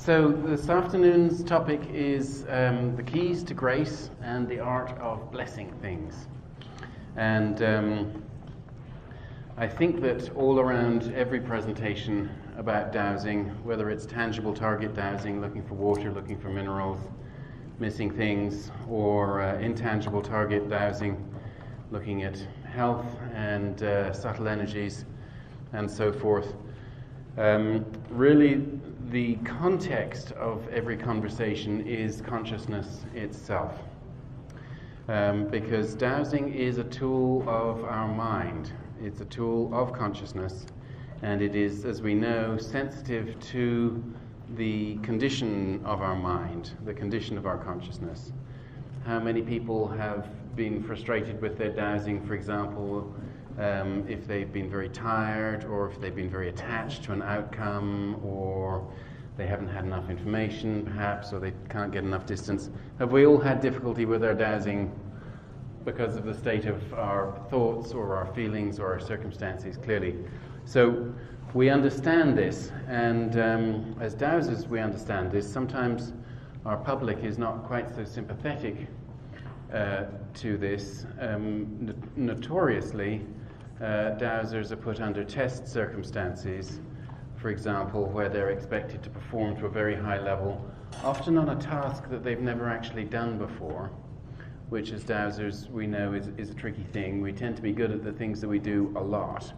So this afternoon's topic is the keys to grace and the art of blessing things. And I think that all around every presentation about dowsing, whether it's tangible target dowsing, looking for water, looking for minerals, missing things, or intangible target dowsing, looking at health and subtle energies and so forth, really the context of every conversation is consciousness itself. Because dowsing is a tool of our mind. It's a tool of consciousness, and it is, as we know, sensitive to the condition of our mind, the condition of our consciousness. How many people have been frustrated with their dowsing, for example, if they've been very tired, or if they've been very attached to an outcome, or they haven't had enough information, perhaps, or they can't get enough distance? Have we all had difficulty with our dowsing because of the state of our thoughts, or our feelings, or our circumstances? Clearly. So we understand this, and as dowsers we understand this. Sometimes our public is not quite so sympathetic to this. Notoriously, dowsers are put under test circumstances, for example, where they're expected to perform to a very high level, often on a task that they've never actually done before, which as dowsers we know is a tricky thing. We tend to be good at the things that we do a lot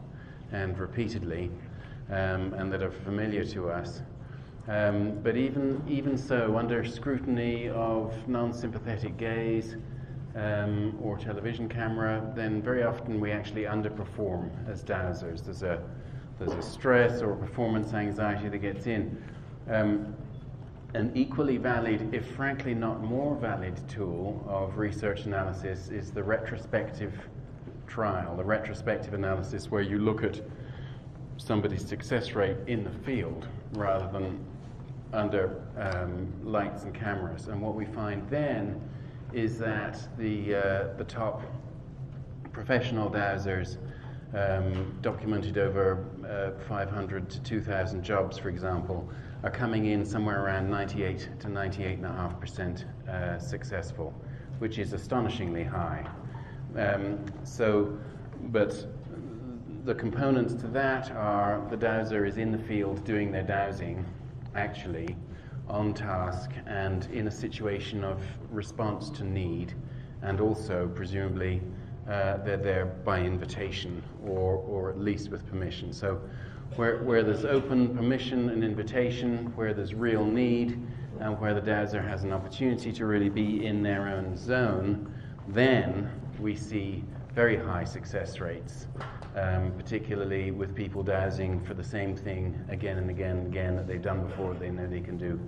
and repeatedly, and that are familiar to us. But even so, under scrutiny of non-sympathetic gaze or television camera, then very often we actually underperform as dowsers. There's a stress or performance anxiety that gets in. An equally valid, if frankly not more valid, tool of research analysis is the retrospective trial, the retrospective analysis, where you look at somebody's success rate in the field rather than under lights and cameras. And what we find then is that the top professional dowsers, documented over 500 to 2,000 jobs, for example, are coming in somewhere around 98 to 98.5% successful, which is astonishingly high. But the components to that are the dowser is in the field doing their dowsing, actually, on task and in a situation of response to need, and also, presumably, they're there by invitation or at least with permission. So where there's open permission and invitation, where there's real need, and where the dowser has an opportunity to really be in their own zone, then we see very high success rates, particularly with people dowsing for the same thing again and again and again that they've done before, they know they can do.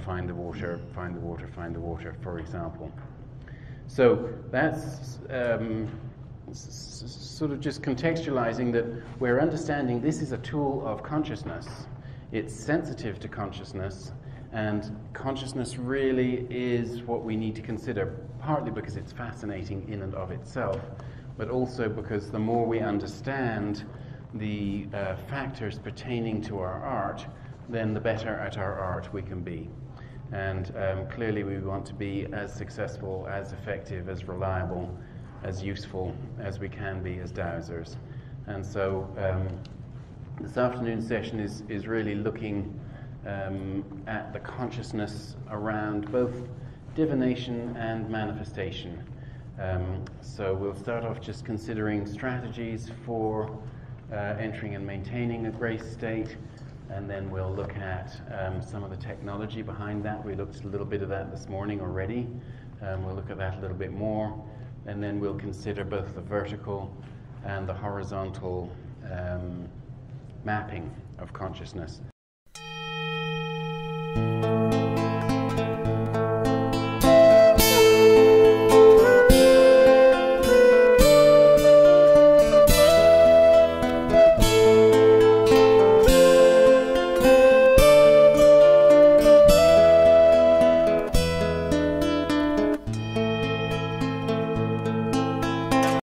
Find the water, find the water, find the water, for example. So that's sort of just contextualizing that we're understanding this is a tool of consciousness. It's sensitive to consciousness, and consciousness really is what we need to consider, partly because it's fascinating in and of itself, but also because the more we understand the factors pertaining to our art, then the better at our art we can be. And clearly we want to be as successful, as effective, as reliable, as useful as we can be as dowsers. And so this afternoon's session is really looking at the consciousness around both divination and manifestation. So we'll start off just considering strategies for entering and maintaining a grace state, and then we'll look at some of the technology behind that. We looked at a little bit of that this morning already. We'll look at that a little bit more, and then we'll consider both the vertical and the horizontal mapping of consciousness.